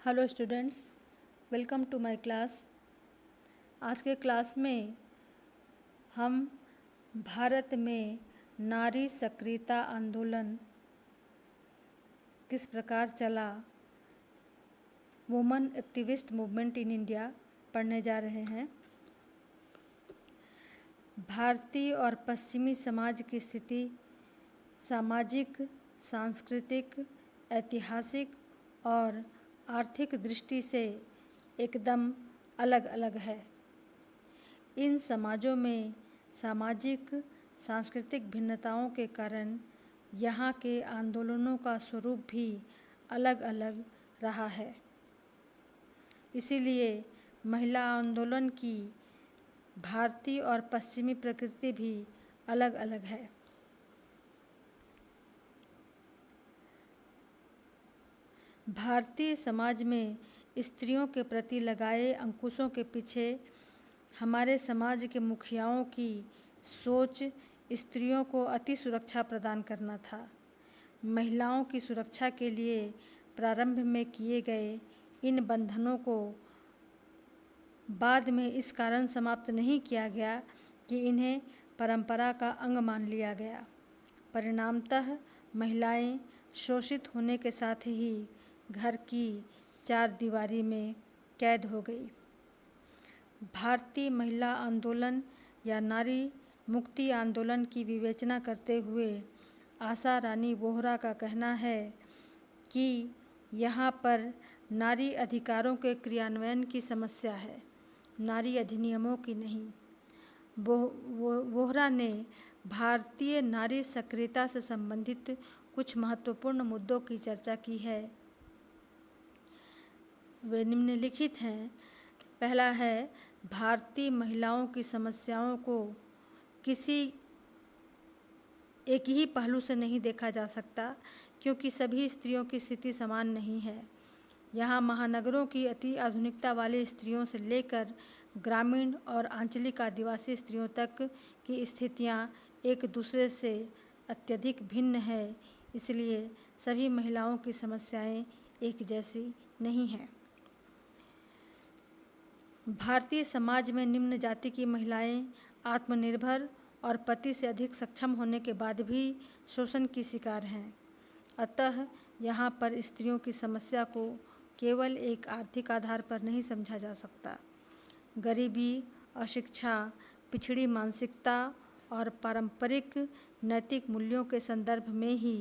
Hello students, welcome to my class. आज के class में हम भारत में नारी सक्रियता आंदोलन किस प्रकार चला, women activist movement in India पढ़ने जा रहे हैं। भारतीय और पश्चिमी समाज की स्थिति सामाजिक, सांस्कृतिक, ऐतिहासिक और आर्थिक दृष्टि से एकदम अलग अलग है। इन समाजों में सामाजिक सांस्कृतिक भिन्नताओं के कारण यहाँ के आंदोलनों का स्वरूप भी अलग अलग रहा है। इसीलिए महिला आंदोलन की भारतीय और पश्चिमी प्रकृति भी अलग अलग है। भारतीय समाज में स्त्रियों के प्रति लगाए अंकुशों के पीछे हमारे समाज के मुखियाओं की सोच स्त्रियों को अति सुरक्षा प्रदान करना था। महिलाओं की सुरक्षा के लिए प्रारंभ में किए गए इन बंधनों को बाद में इस कारण समाप्त नहीं किया गया कि इन्हें परंपरा का अंग मान लिया गया। परिणामतः महिलाएं शोषित होने के साथ ही घर की चार दीवारी में कैद हो गई। भारतीय महिला आंदोलन या नारी मुक्ति आंदोलन की विवेचना करते हुए आशा रानी बोहरा का कहना है कि यहाँ पर नारी अधिकारों के क्रियान्वयन की समस्या है, नारी अधिनियमों की नहीं। बोहरा ने भारतीय नारी सक्रियता से संबंधित कुछ महत्वपूर्ण मुद्दों की चर्चा की है। वे निम्नलिखित हैं। पहला है, भारतीय महिलाओं की समस्याओं को किसी एक ही पहलू से नहीं देखा जा सकता, क्योंकि सभी स्त्रियों की स्थिति समान नहीं है। यहाँ महानगरों की अति आधुनिकता वाली स्त्रियों से लेकर ग्रामीण और आंचलिक आदिवासी स्त्रियों तक की स्थितियाँ एक दूसरे से अत्यधिक भिन्न है। इसलिए सभी महिलाओं की समस्याएं एक जैसी नहीं हैं। भारतीय समाज में निम्न जाति की महिलाएं आत्मनिर्भर और पति से अधिक सक्षम होने के बाद भी शोषण की शिकार हैं। अतः यहाँ पर स्त्रियों की समस्या को केवल एक आर्थिक आधार पर नहीं समझा जा सकता। गरीबी, अशिक्षा, पिछड़ी मानसिकता और पारंपरिक नैतिक मूल्यों के संदर्भ में ही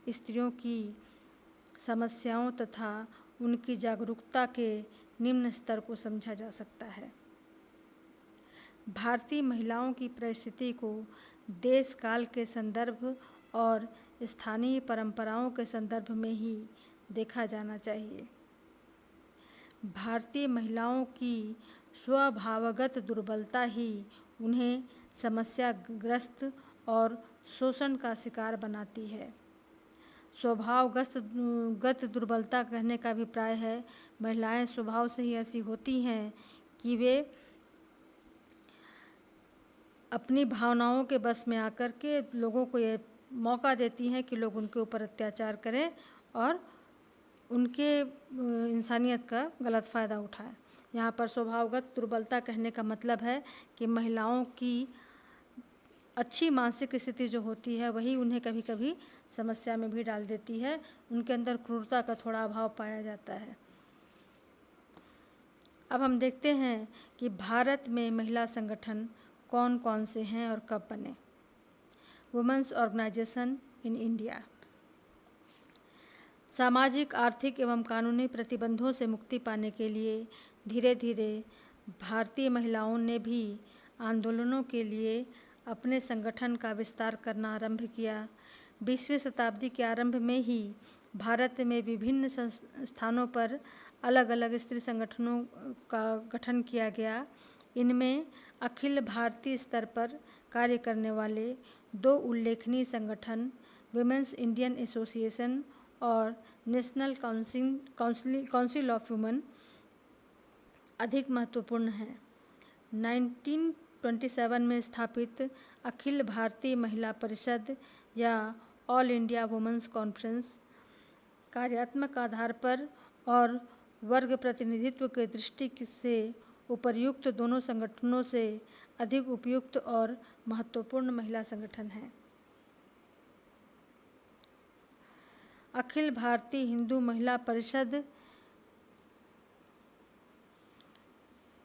स्त्रियों की समस्याओं तथा उनकी जागरूकता के निम्न स्तर को समझा जा सकता है। भारतीय महिलाओं की परिस्थिति को देश काल के संदर्भ और स्थानीय परंपराओं के संदर्भ में ही देखा जाना चाहिए। भारतीय महिलाओं की स्वभावगत दुर्बलता ही उन्हें समस्याग्रस्त और शोषण का शिकार बनाती है। स्वभावगत दुर्बलता कहने का अभिप्राय है, महिलाएं स्वभाव से ही ऐसी होती हैं कि वे अपनी भावनाओं के बस में आकर के लोगों को ये मौका देती हैं कि लोग उनके ऊपर अत्याचार करें और उनके इंसानियत का गलत फ़ायदा उठाएं। यहाँ पर स्वभावगत दुर्बलता कहने का मतलब है कि महिलाओं की अच्छी मानसिक स्थिति जो होती है वही उन्हें कभी कभी समस्या में भी डाल देती है। उनके अंदर क्रूरता का थोड़ा अभाव पाया जाता है। अब हम देखते हैं कि भारत में महिला संगठन कौन कौन से हैं और कब बने। Women's organisation in India. सामाजिक, आर्थिक एवं कानूनी प्रतिबंधों से मुक्ति पाने के लिए धीरे धीरे भारतीय महिलाओं ने भी आंदोलनों के लिए अपने संगठन का विस्तार करना आरंभ किया। 20वीं शताब्दी के आरंभ में ही भारत में विभिन्न स्थानों पर अलग अलग स्त्री संगठनों का गठन किया गया। इनमें अखिल भारतीय स्तर पर कार्य करने वाले दो उल्लेखनीय संगठन विमेंस इंडियन एसोसिएशन और नेशनल काउंसिल ऑफ वुमेन अधिक महत्वपूर्ण हैं। 1927 में स्थापित अखिल भारतीय महिला परिषद या ऑल इंडिया वुमेन्स कॉन्फ्रेंस कार्यात्मक आधार पर और वर्ग प्रतिनिधित्व के दृष्टि से उपर्युक्त दोनों संगठनों से अधिक उपयुक्त और महत्वपूर्ण महिला संगठन है। अखिल भारतीय हिंदू महिला परिषद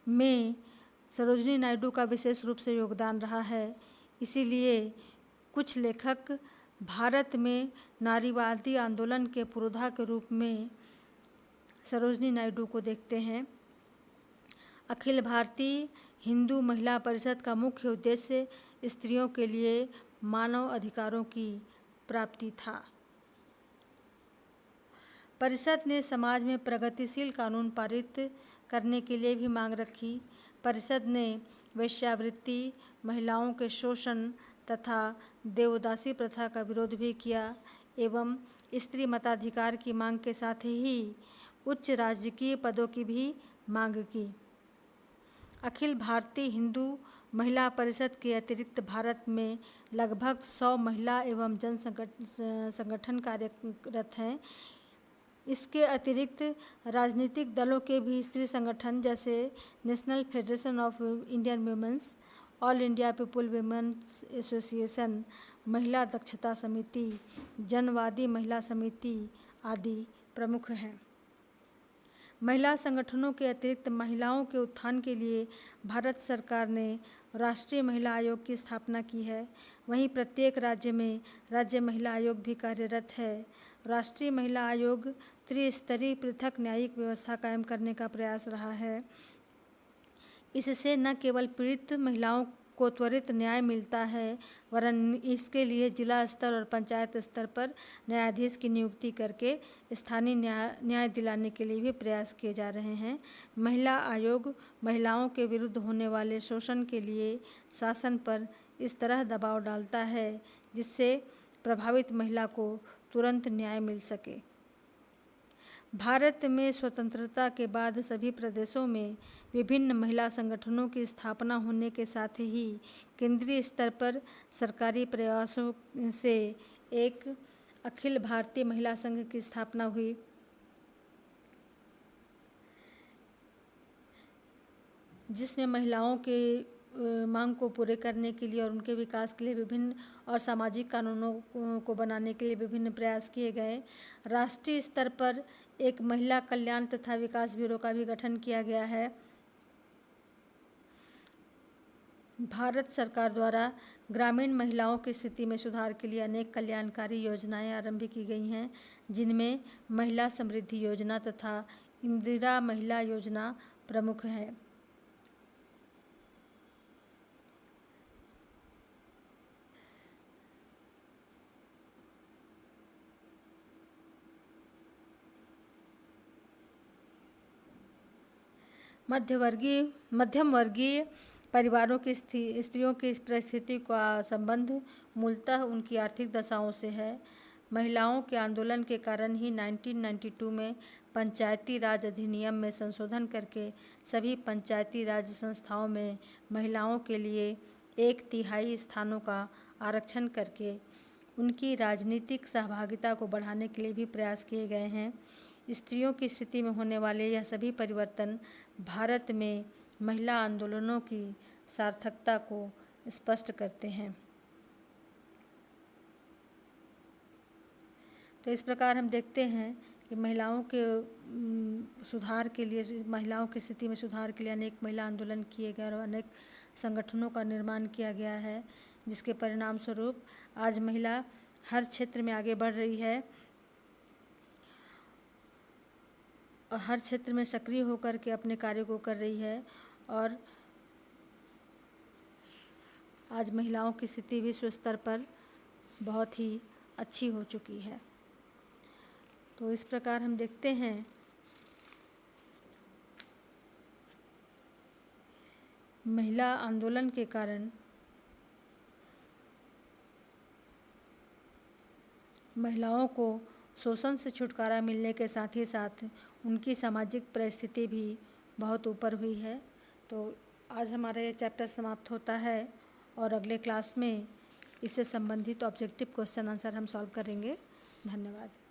में सरोजिनी नायडू का विशेष रूप से योगदान रहा है। इसीलिए कुछ लेखक भारत में नारीवादी आंदोलन के पुरोधा के रूप में सरोजिनी नायडू को देखते हैं। अखिल भारतीय हिंदू महिला परिषद का मुख्य उद्देश्य स्त्रियों के लिए मानव अधिकारों की प्राप्ति था। परिषद ने समाज में प्रगतिशील कानून पारित करने के लिए भी मांग रखी। परिषद ने वेश्यावृत्ति, महिलाओं के शोषण तथा देवदासी प्रथा का विरोध भी किया एवं स्त्री मताधिकार की मांग के साथ ही उच्च राजकीय पदों की भी मांग की। अखिल भारतीय हिंदू महिला परिषद के अतिरिक्त भारत में लगभग 100 महिला एवं जन संगठन कार्यरत हैं। इसके अतिरिक्त राजनीतिक दलों के भी स्त्री संगठन जैसे national federation of Indian women's, all India people women's association, महिला दक्षता समिति, जनवादी महिला समिति आदि प्रमुख हैं। महिला संगठनों के अतिरिक्त महिलाओं के उत्थान के लिए भारत सरकार ने राष्ट्रीय महिला आयोग की स्थापना की है। वहीं प्रत्येक राज्य में राज्य महिला आयोग भी कार्यरत है। राष्ट्रीय महिला आयोग त्रिस्तरीय पृथक न्यायिक व्यवस्था कायम करने का प्रयास रहा है। इससे न केवल पीड़ित महिलाओं को त्वरित न्याय मिलता है, वरन इसके लिए जिला स्तर और पंचायत स्तर पर न्यायाधीश की नियुक्ति करके स्थानीय न्याय दिलाने के लिए भी प्रयास किए जा रहे हैं। महिला आयोग महिलाओं के विरुद्ध होने वाले शोषण के लिए शासन पर इस तरह दबाव डालता है जिससे प्रभावित महिला को तुरंत न्याय मिल सके। भारत में स्वतंत्रता के बाद सभी प्रदेशों में विभिन्न महिला संगठनों की स्थापना होने के साथ ही केंद्रीय स्तर पर सरकारी प्रयासों से एक अखिल भारतीय महिला संघ की स्थापना हुई। जिसमें महिलाओं के मांग को पूरे करने के लिए और उनके विकास के लिए विभिन्न और सामाजिक कानूनों को बनाने के लिए विभिन्न प्रयास किए गए। राष्ट्रीय स्तर पर एक महिला कल्याण तथा विकास ब्यूरो का भी गठन किया गया है। भारत सरकार द्वारा ग्रामीण महिलाओं की स्थिति में सुधार के लिए अनेक कल्याणकारी योजनाएं आरंभ की गई हैं, जिनमें महिला समृद्धि योजना तथा इंदिरा महिला योजना प्रमुख है। मध्यम वर्गीय परिवारों की स्त्रियों की परिस्थिति का संबंध मूलतः उनकी आर्थिक दशाओं से है। महिलाओं के आंदोलन के कारण ही 1992 में पंचायती राज अधिनियम में संशोधन करके सभी पंचायती राज संस्थाओं में महिलाओं के लिए 1/3 स्थानों का आरक्षण करके उनकी राजनीतिक सहभागिता को बढ़ाने के लिए भी प्रयास किए गए हैं। स्त्रियों की स्थिति में होने वाले यह सभी परिवर्तन भारत में महिला आंदोलनों की सार्थकता को स्पष्ट करते हैं। तो इस प्रकार हम देखते हैं कि महिलाओं के सुधार के लिए, महिलाओं की स्थिति में सुधार के लिए अनेक महिला आंदोलन किए गए और अनेक संगठनों का निर्माण किया गया है, जिसके परिणाम स्वरूप आज महिला हर क्षेत्र में आगे बढ़ रही है और हर क्षेत्र में सक्रिय होकर के अपने कार्य को कर रही है। और आज महिलाओं की स्थिति विश्व स्तर पर बहुत ही अच्छी हो चुकी है। तो इस प्रकार हम देखते हैं महिला आंदोलन के कारण महिलाओं को शोषण से छुटकारा मिलने के साथ ही साथ उनकी सामाजिक परिस्थिति भी बहुत ऊपर हुई है। तो आज हमारा ये चैप्टर समाप्त होता है और अगले क्लास में इससे संबंधित ऑब्जेक्टिव क्वेश्चन आंसर हम सॉल्व करेंगे। धन्यवाद।